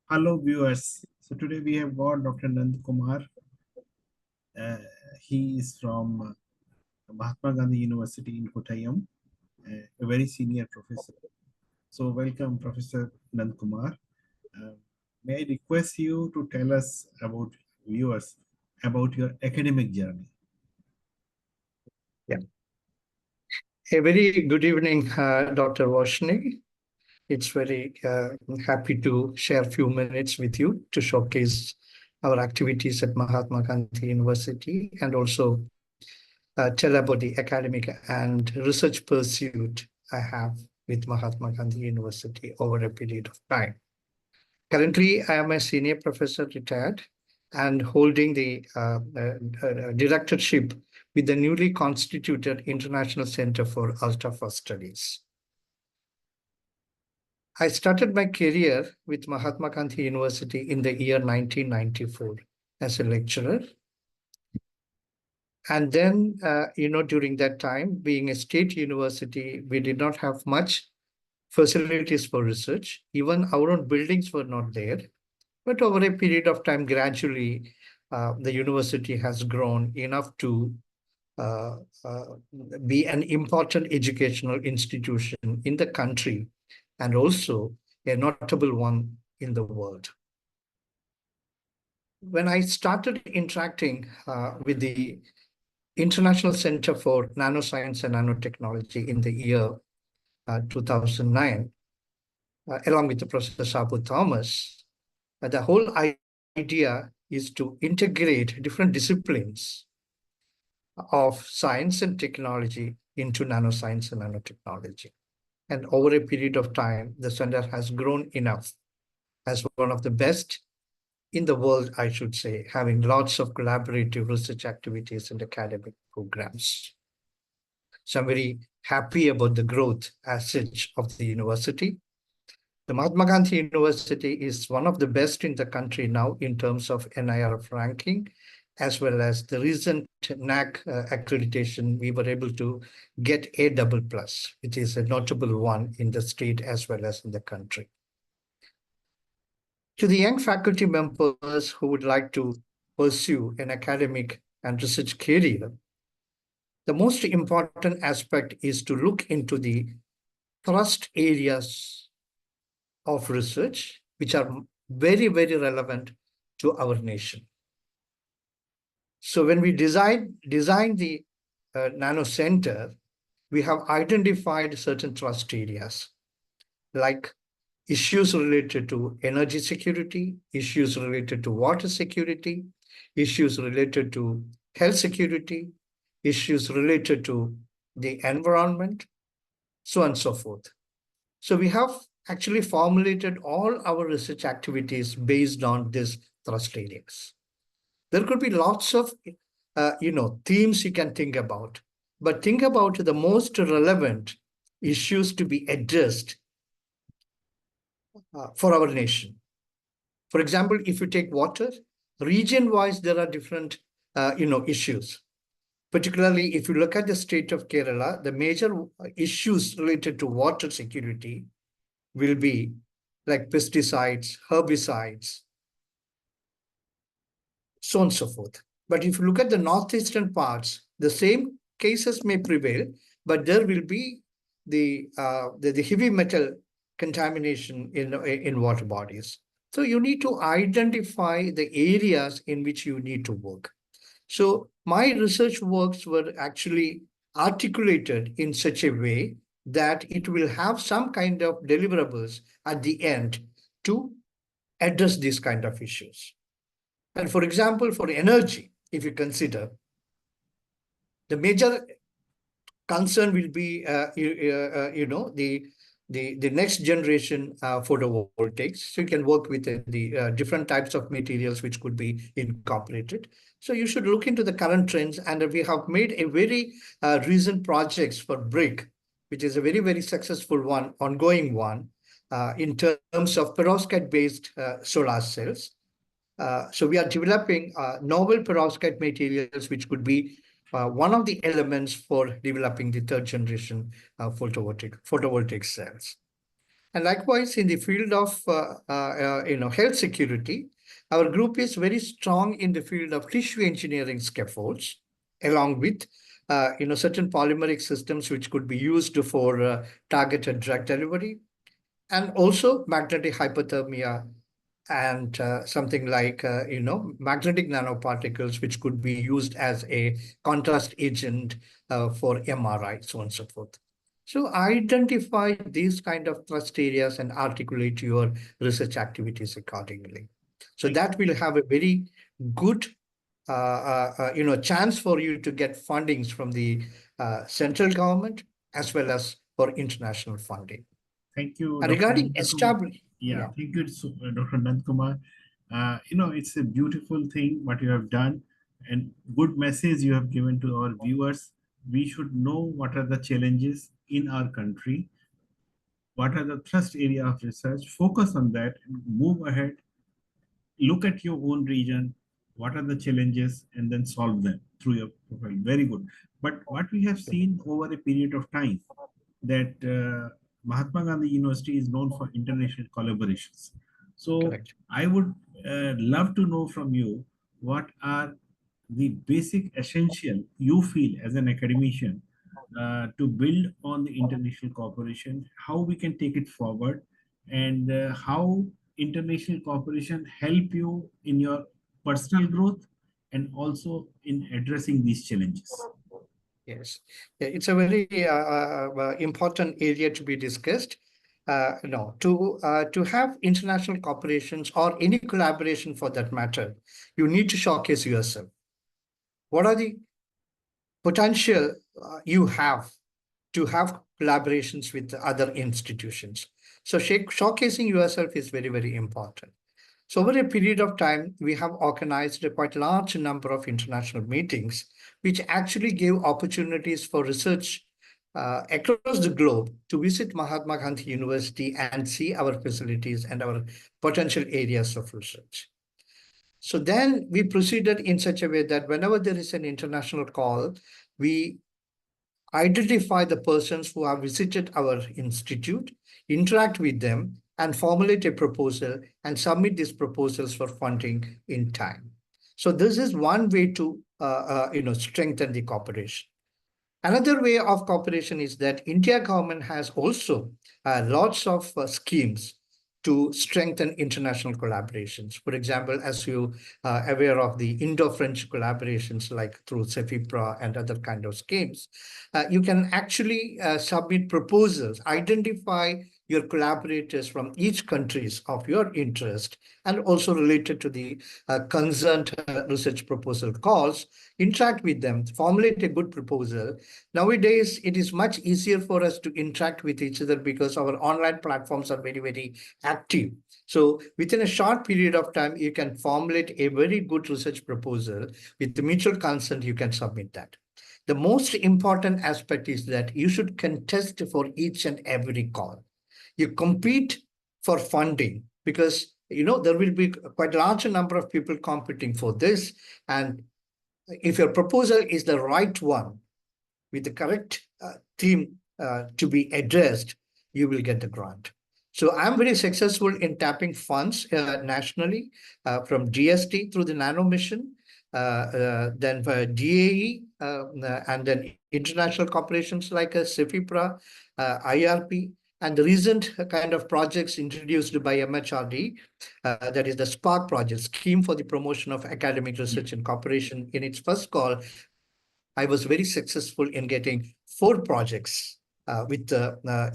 Hello, viewers. So today we have got Dr. Nandkumar. Uh, he is from Mahatma Gandhi University in Kottayam, a very senior professor. So welcome, Professor Nandkumar. Uh, may I request you to tell us about viewers about your academic journey? Yeah. A very good evening, Dr. Varshney. It's very happy to share a few minutes with you to showcase our activities at Mahatma Gandhi University and also tell about the academic and research pursuit I have with Mahatma Gandhi University over a period of time. Currently, I am a senior professor retired and holding the directorship with the newly constituted International Center for Ultra Studies. I started my career with Mahatma Gandhi University in the year 1994 as a lecturer. And then, during that time, being a state university, we did not have much facilities for research. Even our own buildings were not there. But over a period of time, gradually, the university has grown enough to uh, uh, be an important educational institution in the country and also a notable one in the world. When I started interacting with the International Center for Nanoscience and Nanotechnology in the year 2009, along with the Professor Sabu Thomas, the whole idea is to integrate different disciplines of science and technology into nanoscience and nanotechnology. And over a period of time, the center has grown enough as one of the best in the world, I should say, having lots of collaborative research activities and academic programs. So I'm very happy about the growth as such of the university. The Mahatma Gandhi University is one of the best in the country now in terms of NIRF ranking, as well as the recent NAC accreditation. We were able to get A++, which is a notable one in the state as well as in the country. To the young faculty members who would like to pursue an academic and research career, the most important aspect is to look into the thrust areas of research, which are very, very relevant to our nation. So when we design the Nano Center, we have identified certain thrust areas like issues related to energy security, issues related to water security, issues related to health security, issues related to the environment, so on and so forth. So we have actually formulated all our research activities based on these thrust areas. There could be lots of themes you can think about, but think about the most relevant issues to be addressed for our nation. For example, if you take water, region-wise, there are different issues. Particularly, if you look at the state of Kerala, the major issues related to water security will be like pesticides, herbicides, so on and so forth. But if you look at the northeastern parts, the same cases may prevail, but there will be the heavy metal contamination in water bodies. So you need to identify the areas in which you need to work. So my research works were actually articulated in such a way that it will have some kind of deliverables at the end to address these kind of issues. And for example, for energy, if you consider, the major concern will be, the next generation photovoltaics. So you can work with the different types of materials which could be incorporated. So you should look into the current trends, and we have made a very recent projects for brick, which is a very, very successful one, ongoing one, in terms of perovskite-based solar cells. So we are developing novel perovskite materials, which could be one of the elements for developing the third generation photovoltaic cells. And likewise, in the field of health security, our group is very strong in the field of tissue engineering scaffolds, along with certain polymeric systems which could be used for targeted drug delivery, and also magnetic hypothermia and something like magnetic nanoparticles which could be used as a contrast agent for MRI, so on and so forth. So identify these kind of thrust areas and articulate your research activities accordingly. So Thank that will have a very good chance for you to get fundings from the central government as well as for international funding. Thank you, And Dr. regarding Nandkumar. establish, Yeah, yeah, thank you, Dr. Nandkumar. It's a beautiful thing what you have done and good message you have given to our viewers. We should know what are the challenges in our country, what are the thrust area of research, focus on that, and move ahead. Look at your own region, what are the challenges, and then solve them through your profile. Very good. But what we have seen over a period of time, that Mahatma Gandhi University is known for international collaborations. So correct. I would love to know from you what are the basic essential you feel as an academician to build on the international cooperation, how we can take it forward, and how international cooperation help you in your personal growth and also in addressing these challenges. Yes, yeah, it's a very important area to be discussed. To have international cooperations or any collaboration for that matter, you need to showcase yourself. What are the potential you have to have collaborations with other institutions? So showcasing yourself is very, very important. So over a period of time, we have organized a quite large number of international meetings, which actually gave opportunities for research across the globe to visit Mahatma Gandhi University and see our facilities and our potential areas of research. So then we proceeded in such a way that whenever there is an international call, we identify the persons who have visited our institute, interact with them, and formulate a proposal and submit these proposals for funding in time. So this is one way to strengthen the cooperation. Another way of cooperation is that India government has also lots of schemes to strengthen international collaborations. For example, as you are aware of the Indo-French collaborations like through CEFIPRA and other kind of schemes, you can actually submit proposals, identify your collaborators from each countries of your interest and also related to the concerned research proposal calls, interact with them, formulate a good proposal. Nowadays, it is much easier for us to interact with each other because our online platforms are very, very active. So within a short period of time, you can formulate a very good research proposal. With the mutual consent, you can submit that. The most important aspect is that you should contest for each and every call. You compete for funding because there will be quite a large number of people competing for this. And if your proposal is the right one, with the correct theme to be addressed, you will get the grant. So I'm very successful in tapping funds nationally from GST through the Nano Mission, then for DAE, and then international corporations like CEFIPRA, IRP, and the recent kind of projects introduced by MHRD, that is the SPARK project, Scheme for the Promotion of Academic Yeah. Research and Cooperation. In its first call, I was very successful in getting 4 projects with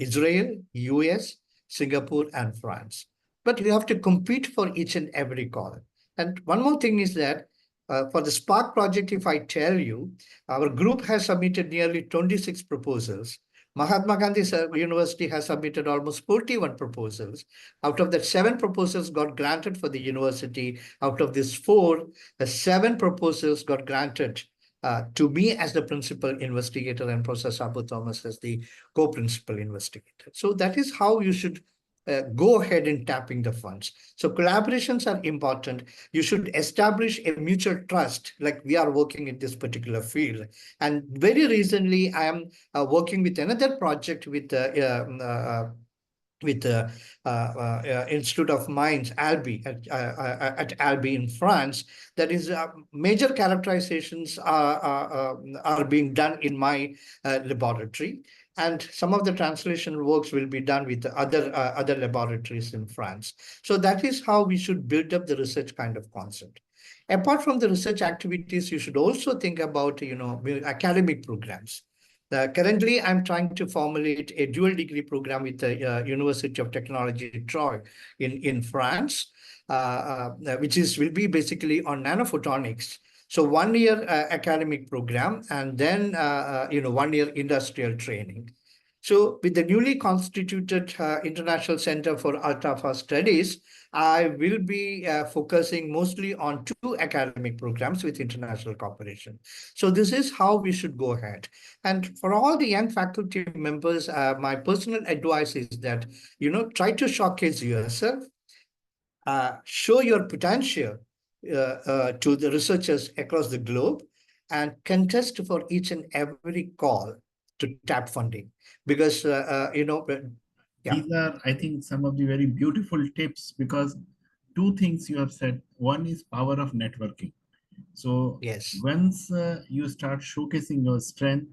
Israel, US, Singapore, and France. But you have to compete for each and every call. And one more thing is that for the Spark project, if I tell you, our group has submitted nearly 26 proposals. Mahatma Gandhi University has submitted almost 41 proposals. Out of that, 7 proposals got granted for the university. Out of these 4, 7 proposals got granted to me as the principal investigator and Professor Abu Thomas as the co-principal investigator. So that is how you should go ahead in tapping the funds. So collaborations are important. You should establish a mutual trust, like we are working in this particular field. And very recently, I am working with another project with with the Institute of Mines, Albi, at Albi in France. That is, major characterizations are being done in my laboratory, and some of the translation works will be done with other laboratories in France. So that is how we should build up the research kind of concept. Apart from the research activities, you should also think about, academic programs. Currently, I'm trying to formulate a dual degree program with the University of Technology Troyes in France, which will be basically on nanophotonics. So 1 year academic program, and then 1 year industrial training. So with the newly constituted International Center for Ultra-Fast Studies, I will be focusing mostly on two academic programs with international cooperation. So this is how we should go ahead. And for all the young faculty members, my personal advice is that, try to showcase yourself, show your potential to the researchers across the globe, and contest for each and every call to tap funding. Because, yeah, These are, I think, some of the very beautiful tips, because two things you have said. One is power of networking. So yes, once you start showcasing your strength,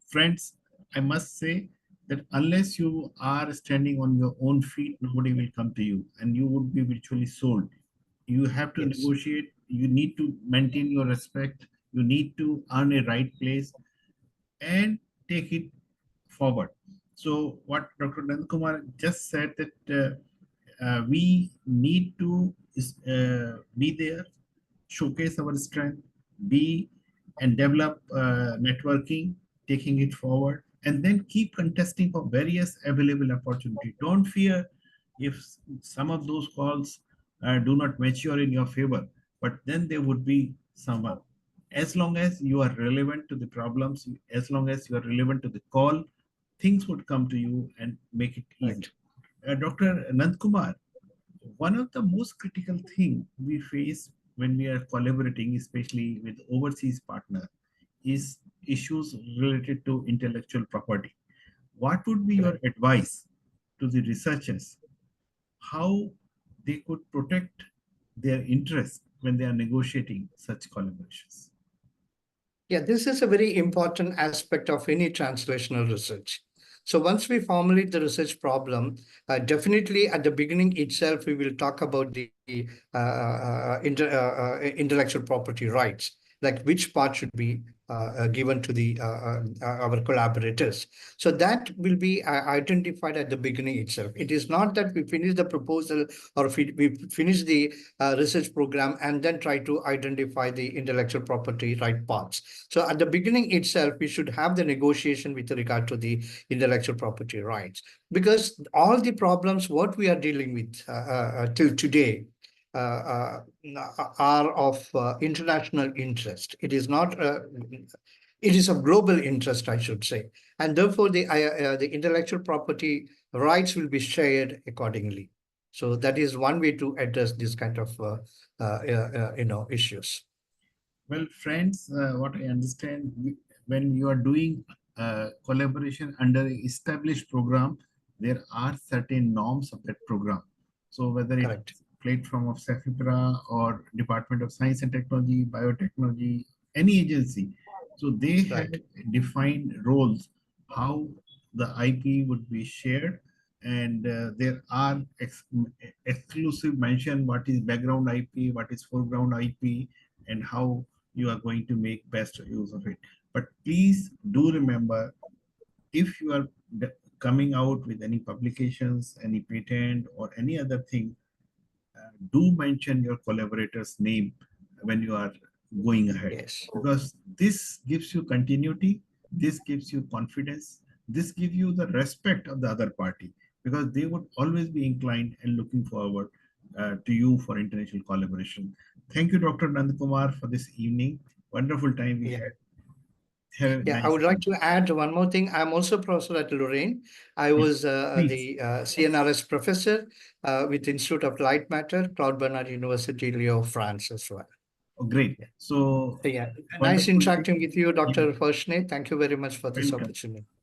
friends, I must say that unless you are standing on your own feet, nobody will come to you, and you would be virtually sold. You have to yes, negotiate. You need to maintain your respect. You need to earn a right place and take it forward. So what Dr. Nandkumar just said, that we need to be there, showcase our strength, be and develop networking, taking it forward, and then keep contesting for various available opportunity. Don't fear if some of those calls do not mature in your favor, but then there would be someone. As long as you are relevant to the problems, as long as you are relevant to the call, things would come to you and make it easy. right. Dr. Nandkumar, one of the most critical thing we face when we are collaborating, especially with overseas partner, is issues related to intellectual property. What would be your Correct. advice to the researchers, how they could protect their interests when they are negotiating such collaborations? Yeah, this is a very important aspect of any translational research. So once we formulate the research problem, definitely at the beginning itself, we will talk about the intellectual property rights, like which part should be given to the our collaborators. So that will be identified at the beginning itself. It is not that we finish the proposal, or we finish the research program and then try to identify the intellectual property right parts. So at the beginning itself, we should have the negotiation with regard to the intellectual property rights, because all the problems what we are dealing with till today are of international interest. It is not. It is of global interest, I should say, and therefore the intellectual property rights will be shared accordingly. So that is one way to address this kind of issues. Well, friends, what I understand, when you are doing collaboration under an established program, there are certain norms of that program. So whether it's Correct. platform of SAFIPRA or Department of Science and Technology, Biotechnology, any agency, so they have Right. defined roles, how the IP would be shared, and there are exclusive mention what is background IP, what is foreground IP, and how you are going to make best use of it. But please do remember, if you are coming out with any publications, any patent, or any other thing, do mention your collaborator's name when you are going ahead, Yes. because this gives you continuity, this gives you confidence, this gives you the respect of the other party, because they would always be inclined and looking forward to you for international collaboration. Thank you, Dr. Nandkumar, for this evening. Wonderful time we Yeah. had. Have a Yeah, I nice would like day. to add one more thing. I'm also professor at Lorraine. I Yeah, was please. the CNRS professor with Institute of Light Matter, Claude Bernard University, Lyon, France as well. Oh, great. Yeah. So Yeah. Nice wonderful. interacting with you, Yeah, Dr. Varshney. Thank you very much for this welcome. opportunity.